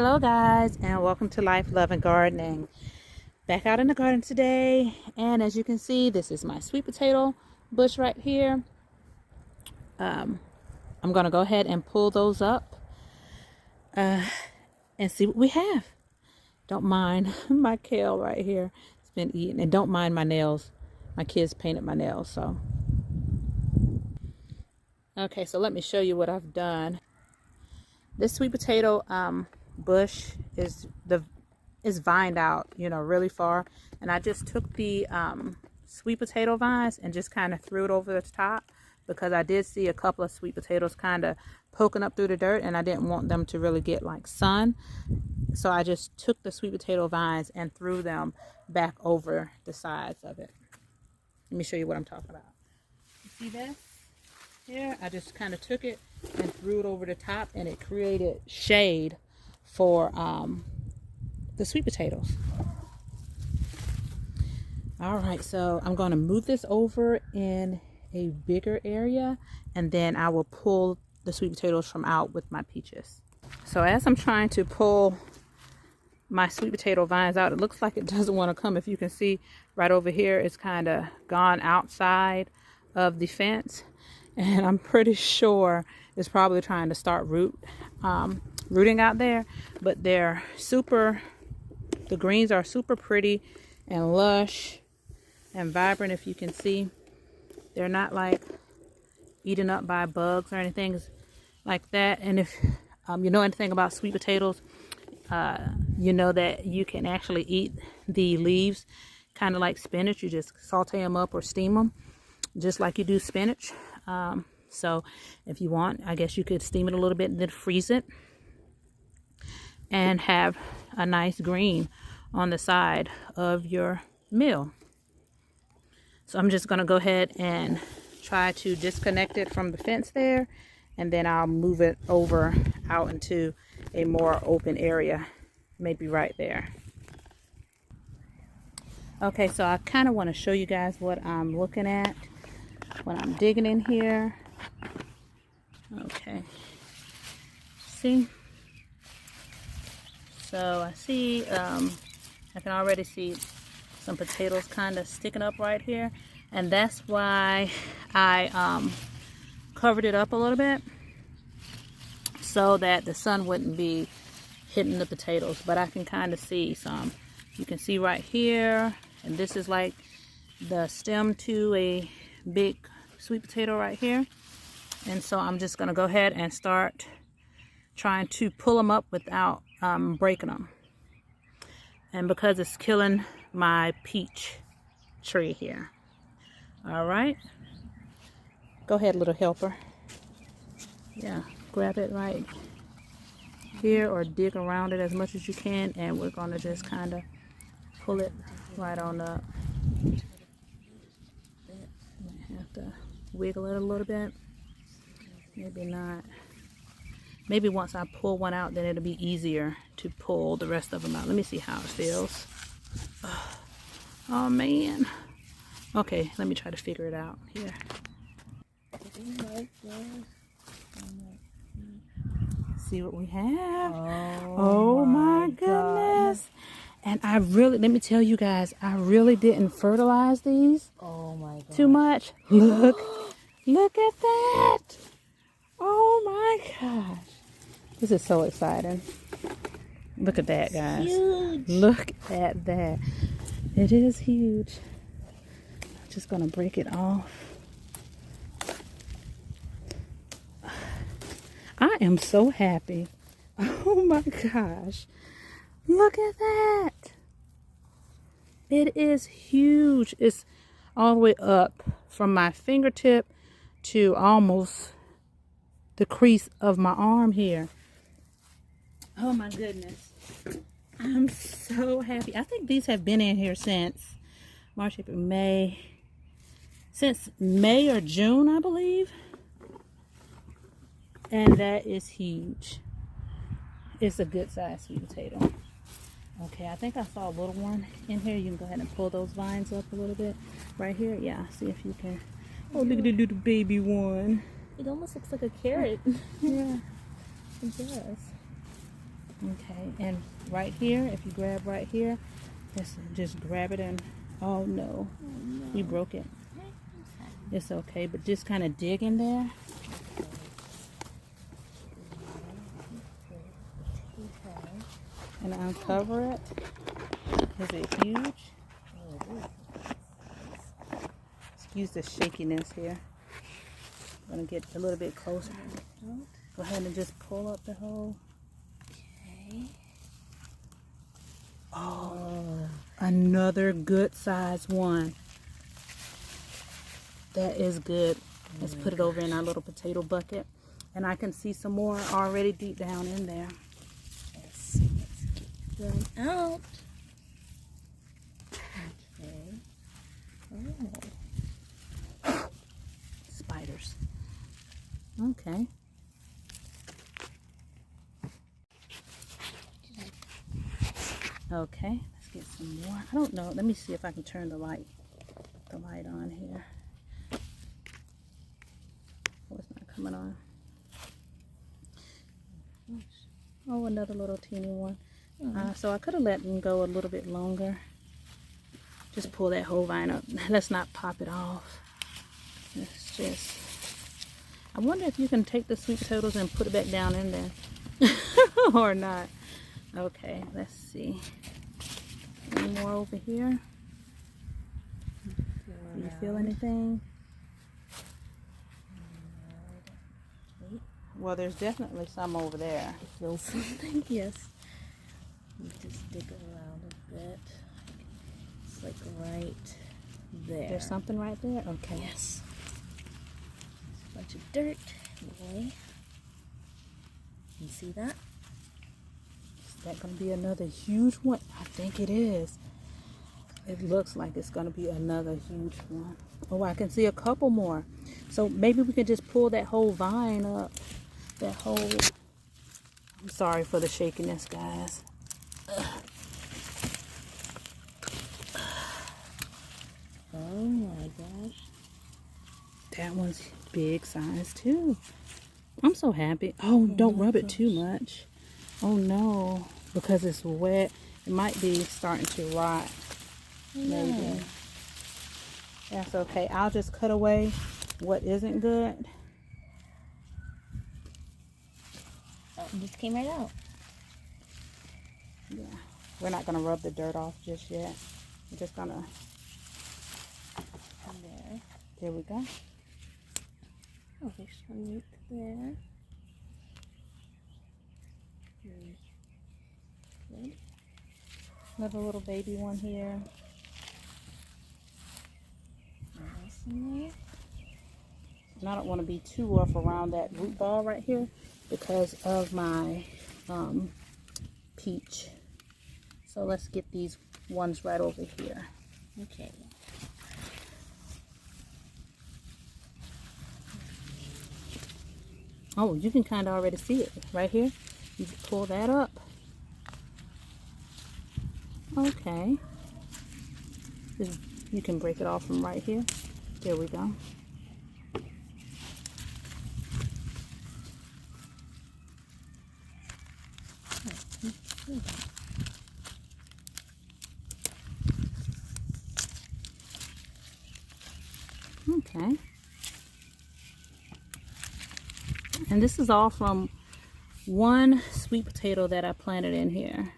Hello guys, and welcome to Life, Love, and Gardening. Back out in the garden today, and as you can see, this is my sweet potato bush right here. I'm gonna go ahead and pull those up and see what we have. Don't mind my kale right here. It's been eaten, and don't mind my nails. My kids painted my nails, so. Okay, so let me show you what I've done. This sweet potato bush is vined out, really far, and I just took the sweet potato vines and just kind of threw it over the top because I did see a couple of sweet potatoes kind of poking up through the dirt, and I didn't want them to really get like sun, so I just took the sweet potato vines and threw them back over the sides of it. Let me show you what I'm talking about. You see this here? I just kind of took it and threw it over the top, and it created shade for the sweet potatoes. All right, so I'm going to move this over in a bigger area, and then I will pull the sweet potatoes from out with my peaches. So as I'm trying to pull my sweet potato vines out, it looks like it doesn't want to come. If you can see right over here, it's kind of gone outside of the fence, and I'm pretty sure it's probably trying to start rooting out there. But they're the greens are super pretty and lush and vibrant. If you can see, they're not like eaten up by bugs or anything like that. And if you know anything about sweet potatoes, you know that you can actually eat the leaves kind of like spinach. You just saute them up or steam them just like you do spinach. So if you want, I guess you could steam it a little bit and then freeze it and have a nice green on the side of your meal. So I'm just going to go ahead and try to disconnect it from the fence there, and then I'll move it over out into a more open area, maybe right there. Okay, so I kind of want to show you guys what I'm looking at when I'm digging in here. Okay, see? So I see, I can already see some potatoes kind of sticking up right here, and that's why I covered it up a little bit so that the sun wouldn't be hitting the potatoes. But I can kind of see some. You can see right here, and this is like the stem to a big sweet potato right here. And so I'm just going to go ahead and start trying to pull them up without breaking them. And because it's killing my peach tree here. All right. Go ahead, little helper. Yeah, grab it right here or dig around it as much as you can, and we're going to just kind of pull it right on up. Might have to wiggle it a little bit. Maybe not. Maybe once I pull one out, then it'll be easier to pull the rest of them out. Let me see how it feels. Oh man. Okay, let me try to figure it out here. See what we have. Oh my goodness. And I really, let me tell you guys, I really didn't fertilize these too much. Look at that. Oh my gosh. This is so exciting. Look at that, guys. Huge. Look at that. It is huge. I'm just going to break it off. I am so happy. Oh my gosh. Look at that. It is huge. It's all the way up from my fingertip to almost the crease of my arm here. Oh my goodness. I'm so happy. I think these have been in here since March, April, May. Since May or June, I believe. And that is huge. It's a good size sweet potato. Okay, I think I saw a little one in here. You can go ahead and pull those vines up a little bit. Right here, yeah, see if you can. Oh, look at the little baby one. It almost looks like a carrot. Yeah. It does. Okay, and right here, if you grab right here, just grab it and, oh no, we broke it. It's okay, but just kind of dig in there. And uncover it. Is it huge? Excuse the shakiness here. I'm gonna get a little bit closer. Go ahead and just pull up the hole. Okay. Oh, another good size one. That is good. Let's put it over in our little potato bucket. And I can see some more already deep down in there. Let's get them out. Okay. Oh. Spiders. Okay. Okay, let's get some more. I don't know. Let me see if I can turn the light on here. Oh, it's not coming on. Oh, another little teeny one. So I could have let them go a little bit longer. Just pull that whole vine up. Let's not pop it off. It's just, I wonder if you can take the sweet potatoes and put it back down in there or not. Okay, let's see. Any more over here? Do you feel anything? Well, there's definitely some over there. I feel something, yes. You just dig around a bit. It's like right there. There's something right there? Okay. Yes. A bunch of dirt in the way. You see that? Is that going to be another huge one? I think it is. It looks like it's going to be another huge one. Oh, I can see a couple more. So maybe we can just pull that whole vine up. That whole... I'm sorry for the shakiness, guys. Oh my gosh. That one's big size too. I'm so happy. Oh, don't rub it too much. Oh no, because it's wet. It might be starting to rot. Maybe. That's okay. I'll just cut away what isn't good. Oh, it just came right out. Yeah. We're not gonna rub the dirt off just yet. We're just gonna... There. There we go. Oh, there's one right there. Good. Another little baby one here. Nice in there. And I don't want to be too rough around that root ball right here because of my peach. So let's get these ones right over here. Okay. Oh, you can kind of already see it right here. You just pull that up. Okay. You can break it off from right here. There we go. Okay. And this is all from one sweet potato that I planted in here.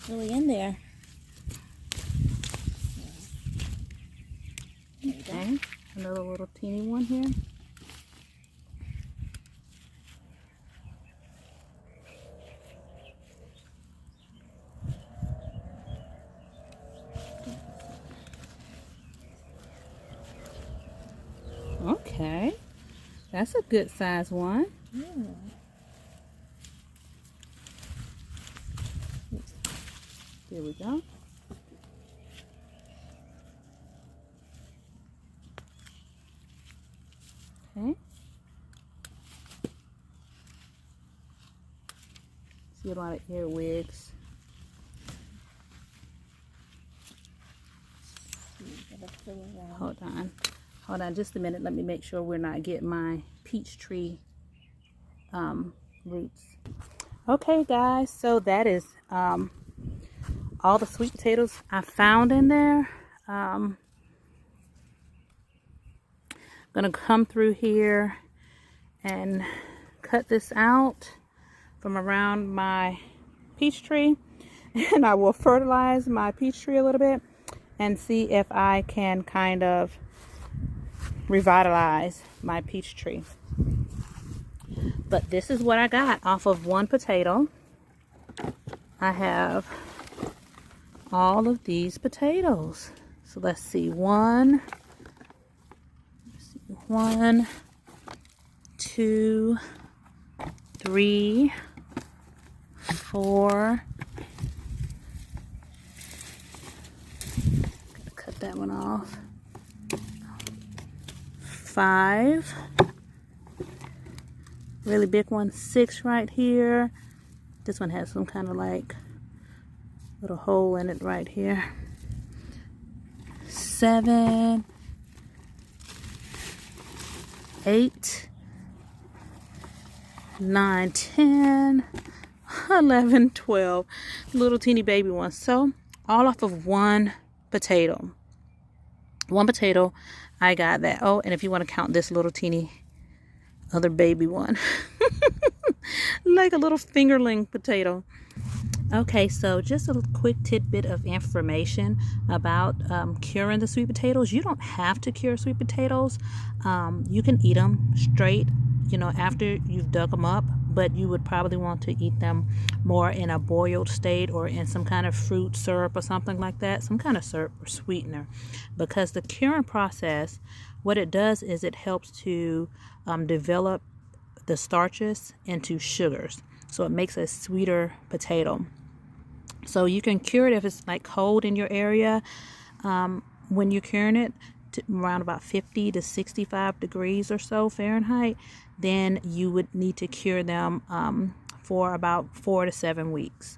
Really in there. Okay. Another little teeny one here. Okay, that's a good size one. There we go. Okay. See a lot of earwigs. Gotta fill around. Hold on just a minute. Let me make sure we're not getting my peach tree roots. Okay guys, so that is all the sweet potatoes I found in there. I'm gonna come through here and cut this out from around my peach tree, and I will fertilize my peach tree a little bit and see if I can kind of revitalize my peach tree. But this is what I got off of one potato. I have all of these potatoes. So let's see, 1, 2, 3, 4. Gotta cut that one off. 5. Really big one. 6 right here. This one has some kind of like little hole in it right here. 7, 8, 9, 10, 11, 12 little teeny baby ones. So all off of one potato. One potato, I got that. Oh, and if you want to count this little teeny other baby one, like a little fingerling potato. Okay, so just a quick tidbit of information about curing the sweet potatoes. You don't have to cure sweet potatoes. You can eat them straight, you know, after you've dug them up, but you would probably want to eat them more in a boiled state or in some kind of fruit syrup or something like that, some kind of syrup or sweetener, because the curing process, what it does is it helps to develop the starches into sugars, so it makes a sweeter potato. So you can cure it if it's like cold in your area. When you're curing it to around about 50 to 65 degrees or so Fahrenheit, then you would need to cure them for about 4 to 7 weeks.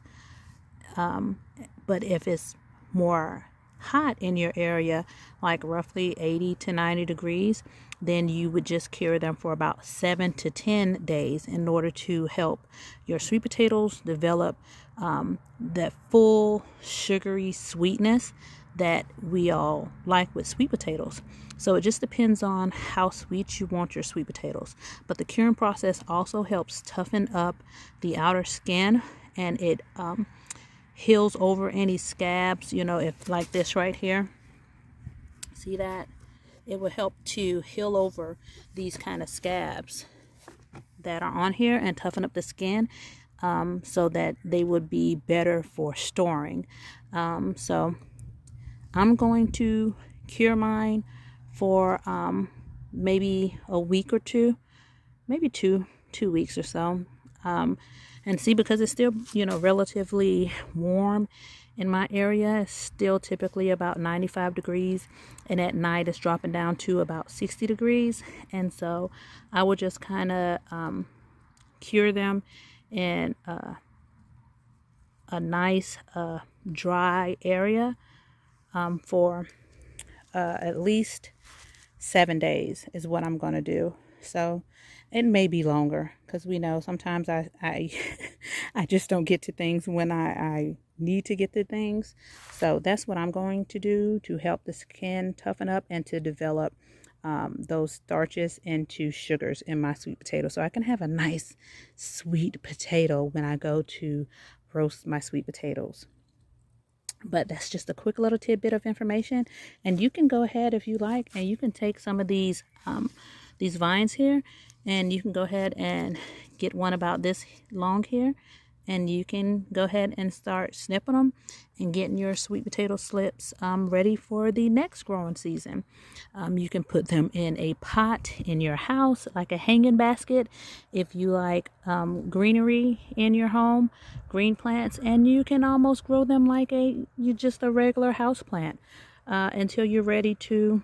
But if it's more hot in your area, like roughly 80 to 90 degrees, then you would just cure them for about 7 to 10 days in order to help your sweet potatoes develop that full sugary sweetness that we all like with sweet potatoes. So it just depends on how sweet you want your sweet potatoes. But the curing process also helps toughen up the outer skin, and it heals over any scabs, you know, if like this right here, see that? It will help to heal over these kind of scabs that are on here and toughen up the skin, so that they would be better for storing. So I'm going to cure mine for maybe a week or two, maybe two weeks or so. And see, because it's still, you know, relatively warm in my area, it's still typically about 95 degrees, and at night it's dropping down to about 60 degrees. And so I would just kind of cure them in a nice dry area for at least 7 days is what I'm going to do. So it may be longer, because we know sometimes I I just don't get to things when I need to get to things. So that's what I'm going to do to help the skin toughen up and to develop those starches into sugars in my sweet potato, so I can have a nice sweet potato when I go to roast my sweet potatoes. But that's just a quick little tidbit of information, and you can go ahead if you like, and you can take some of these vines here, and you can go ahead and get one about this long here, and you can go ahead and start snipping them and getting your sweet potato slips ready for the next growing season. You can put them in a pot in your house, like a hanging basket, if you like greenery in your home, green plants, and you can almost grow them like just a regular house plant until you're ready to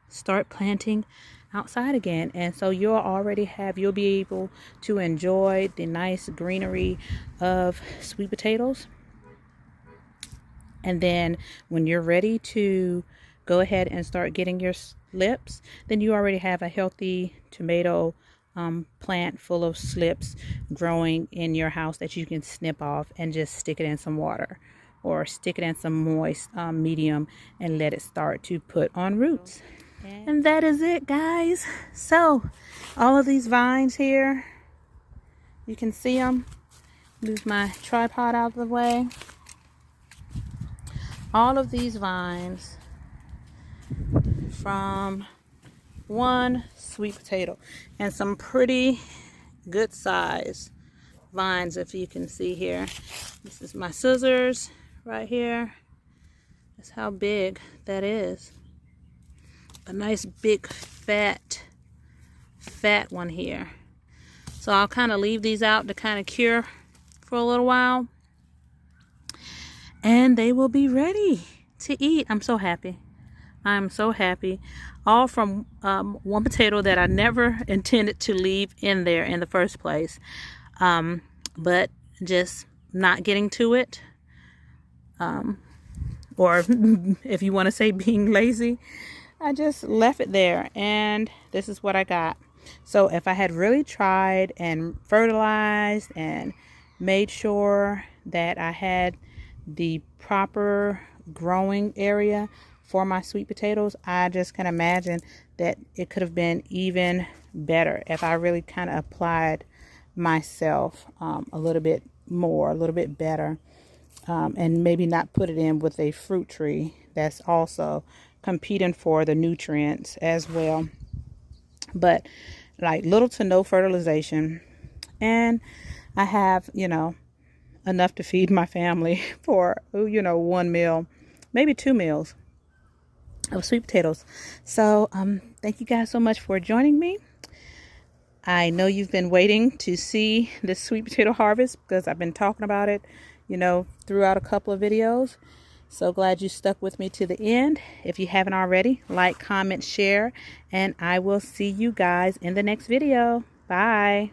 start planting outside again. And so you'll be able to enjoy the nice greenery of sweet potatoes. And then when you're ready to go ahead and start getting your slips, then you already have a healthy tomato plant full of slips growing in your house that you can snip off and just stick it in some water, or stick it in some moist medium and let it start to put on roots. And that is it, guys. So all of these vines here, you can see them. Move my tripod out of the way. All of these vines from one sweet potato, and some pretty good size vines, if you can see here. This is my scissors right here. That's how big that is. A nice big fat one here. So I'll kind of leave these out to kind of cure for a little while, and they will be ready to eat. I'm so happy. I'm so happy. All from one potato that I never intended to leave in there in the first place, but just not getting to it, or if you want to say being lazy, I just left it there, and this is what I got. So if I had really tried and fertilized and made sure that I had the proper growing area for my sweet potatoes, I just can imagine that it could have been even better if I really kind of applied myself a little bit more, a little bit better, and maybe not put it in with a fruit tree that's also competing for the nutrients as well. But like little to no fertilization, and I have, you know, enough to feed my family for, you know, one meal, maybe 2 meals of sweet potatoes. So thank you guys so much for joining me. I know you've been waiting to see this sweet potato harvest because I've been talking about it, you know, throughout a couple of videos. So glad you stuck with me to the end. If you haven't already, like, comment, share, and I will see you guys in the next video. Bye.